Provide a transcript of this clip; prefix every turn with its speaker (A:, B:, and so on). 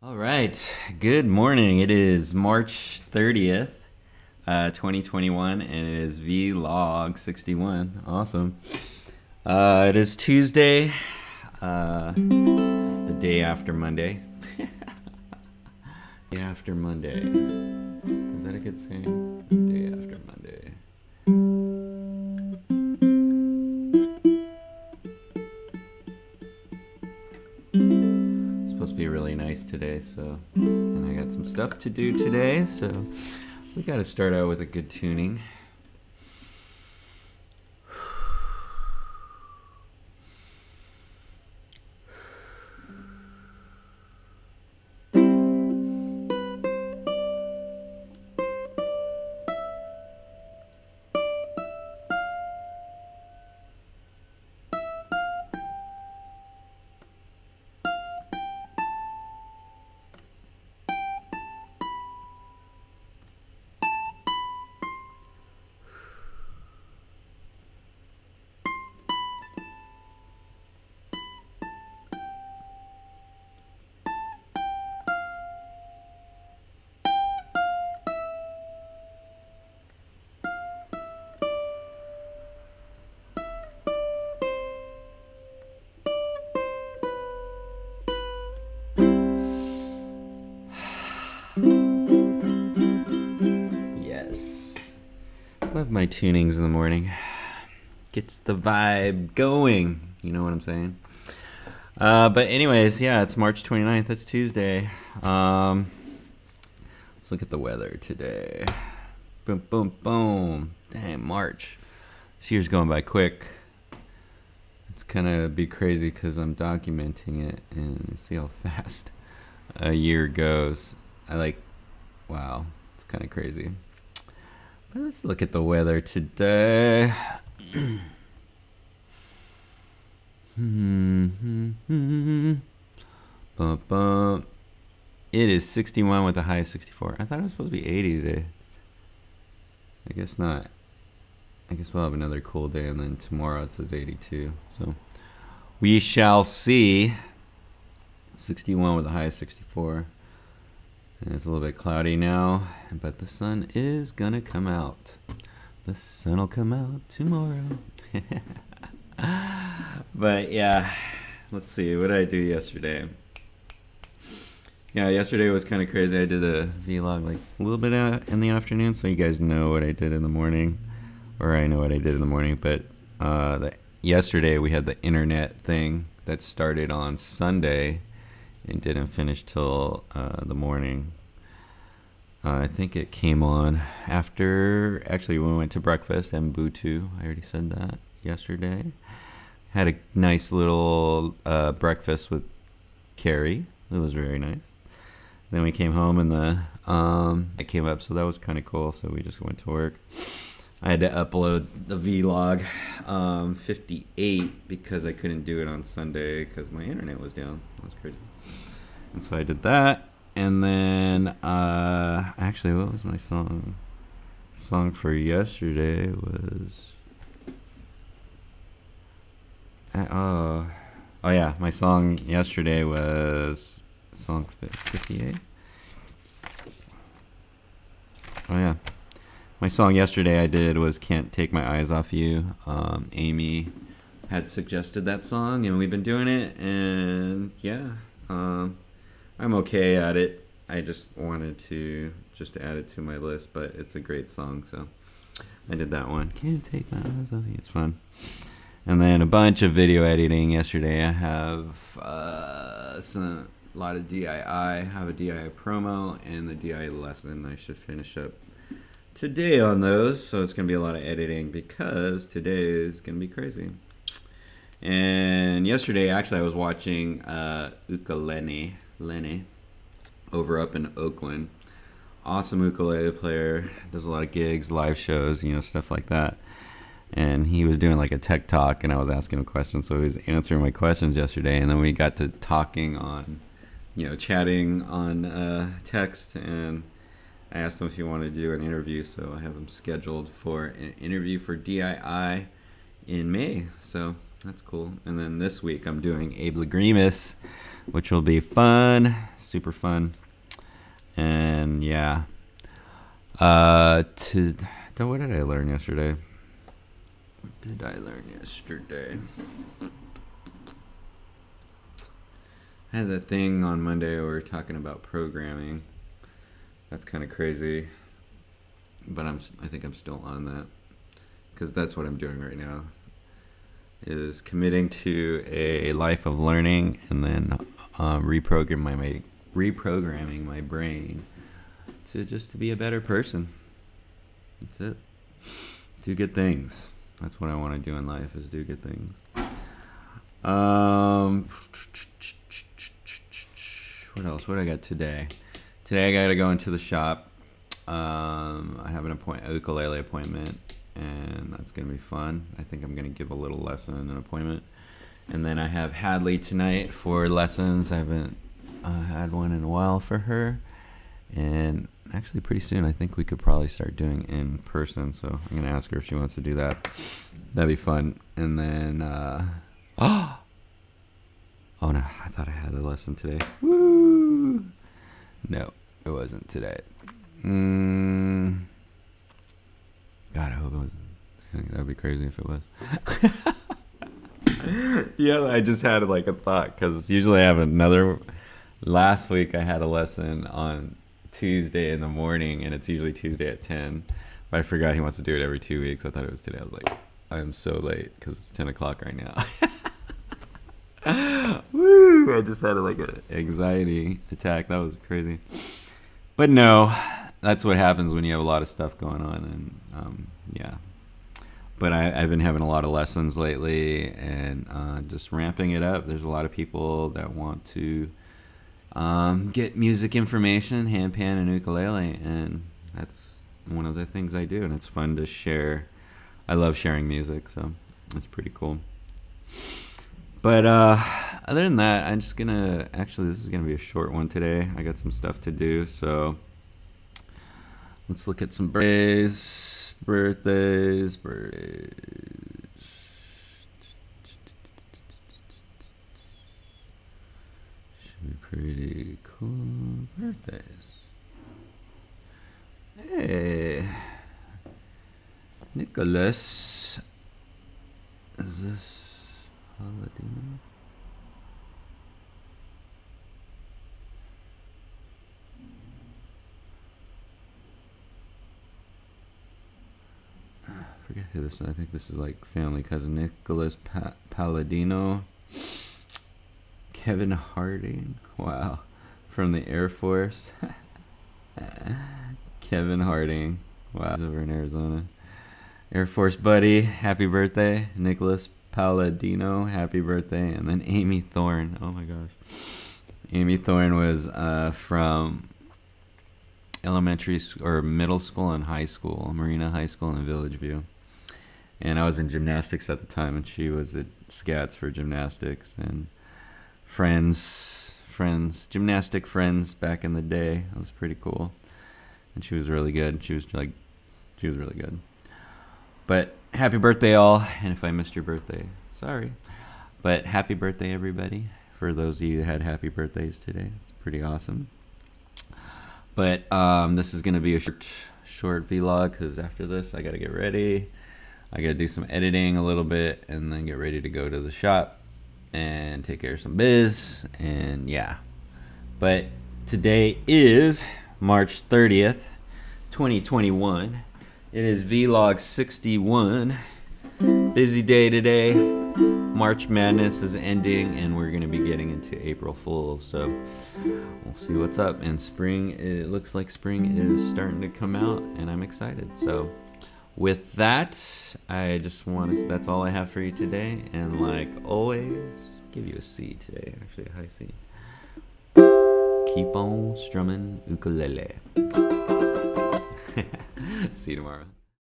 A: All right. Good morning. It is March 30th, 2021, and it is vlog 61. Awesome. It is Tuesday, the day after Monday. Day after Monday. Is that a good saying? Day after Monday. Supposed to be really nice today, so, and I got some stuff to do today, so we got to start out with a good tuning. Yes. Love my tunings in the morning. Gets the vibe going. You know what I'm saying? But anyways, yeah, it's March 29th. It's Tuesday. Let's look at the weather today. Boom, boom, boom. Damn, March. This year's going by quick. It's gonna be crazy because I'm documenting it and see how fast a year goes. Wow, it's kind of crazy. But let's look at the weather today. Bum, bum. It is 61 with a high of 64. I thought it was supposed to be 80 today. I guess not. I guess we'll have another cool day, and then tomorrow it says 82. So we shall see. 61 with a high of 64. And it's a little bit cloudy now, but the sun is gonna come out. The sun will come out tomorrow. But yeah, let's see. What did I do yesterday? Yeah, yesterday was kind of crazy. I did a vlog like a little bit in the afternoon, so you guys know what I did in the morning, or I know what I did in the morning. But yesterday we had the internet thing that started on Sunday and didn't finish till the morning. I think it came on after, actually, when we went to breakfast at Mbutu. I already said that yesterday. Had a nice little breakfast with Carrie. It was very nice. Then we came home and it came up, so that was kind of cool. So we just went to work. I had to upload the vlog 58 because I couldn't do it on Sunday because my internet was down. That was crazy. And so I did that. And then, actually, what was my song? Song for yesterday was, oh yeah, my song yesterday was song 58. Oh yeah, my song yesterday I did was "Can't Take My Eyes Off You." Amy had suggested that song, and we've been doing it, and yeah. I'm okay at it. I just wanted to add it to my list, but it's a great song, so I did that one. Can't take my eyes off you. It's fun. And then a bunch of video editing yesterday. I have a lot of DII. I have a DII promo and the DII lesson. I should finish up today on those, so it's going to be a lot of editing because today is going to be crazy. And yesterday, actually, I was watching Ukulele over up in Oakland. Awesome ukulele player, does a lot of gigs, live shows, you know, stuff like that. And he was doing like a tech talk, and I was asking him questions, so he was answering my questions yesterday. And then we got to talking on, you know, chatting on text, and I asked him if he wanted to do an interview, so I have him scheduled for an interview for DII in May. So that's cool. And then this week I'm doing Abe Lagrimas which will be fun, super fun. And yeah, what did I learn yesterday? What did I learn yesterday? I had that thing on Monday where we were talking about programming. That's kind of crazy, but I think I'm still on that, because that's what I'm doing right now, is committing to a life of learning and then reprogramming my brain to be a better person. That's it. Do good things. That's what I want to do in life, is do good things. What else? What I got today? Today I got to go into the shop. I have an ukulele appointment, and that's going to be fun. I think I'm going to give a little lesson and an appointment. And then I have Hadley tonight for lessons. I haven't had one in a while for her. And actually pretty soon I think we could probably start doing in person. So I'm going to ask her if she wants to do that. That'd be fun. And then, oh no, I thought I had a lesson today. Woo! No, it wasn't today. God, I hope it wasn't. I think that'd be crazy if it was. Yeah, I just had like a thought, because usually I have another. Last week I had a lesson on Tuesday in the morning, and it's usually Tuesday at 10. But I forgot he wants to do it every 2 weeks. I thought it was today. I was like, I'm so late because it's 10 o'clock right now. Woo! I just had like an anxiety attack. That was crazy. But no, that's what happens when you have a lot of stuff going on, and yeah. But I've been having a lot of lessons lately, and just ramping it up. There's a lot of people that want to get music information, handpan and ukulele, and that's one of the things I do, and it's fun to share. I love sharing music, so it's pretty cool. But other than that, I'm just gonna, actually this is gonna be a short one today. I got some stuff to do, so let's look at some birthdays. Should be pretty cool. Birthdays. Hey, Nicholas. Is this Paladino? I forget who this is. I think this is like family cousin. Nicholas Paladino. Kevin Harding. Wow. From the Air Force. Kevin Harding. Wow. He's over in Arizona. Air Force buddy. Happy birthday. Nicholas Paladino. Happy birthday. And then Amy Thorne. Oh my gosh. Amy Thorne was from elementary or middle school and high school. Marina High School in Village View. And I was in gymnastics at the time, and she was at Scats for gymnastics. And gymnastic friends back in the day. It was pretty cool. And she was really good. She was really good. But happy birthday all, and if I missed your birthday, sorry. But happy birthday everybody. For those of you who had happy birthdays today, it's pretty awesome. But this is going to be a short vlog, because after this I got to get ready. I got to do some editing a little bit, and then get ready to go to the shop and take care of some biz, and yeah. But today is March 30th, 2021. It is vlog 61. Busy day today. March Madness is ending, and we're going to be getting into April Fools, so we'll see what's up. And spring, it looks like spring is starting to come out, and I'm excited. So with that, I just want to, that's all I have for you today. And like always, give you a C today, actually a high C. Keep on strumming ukulele. See you tomorrow.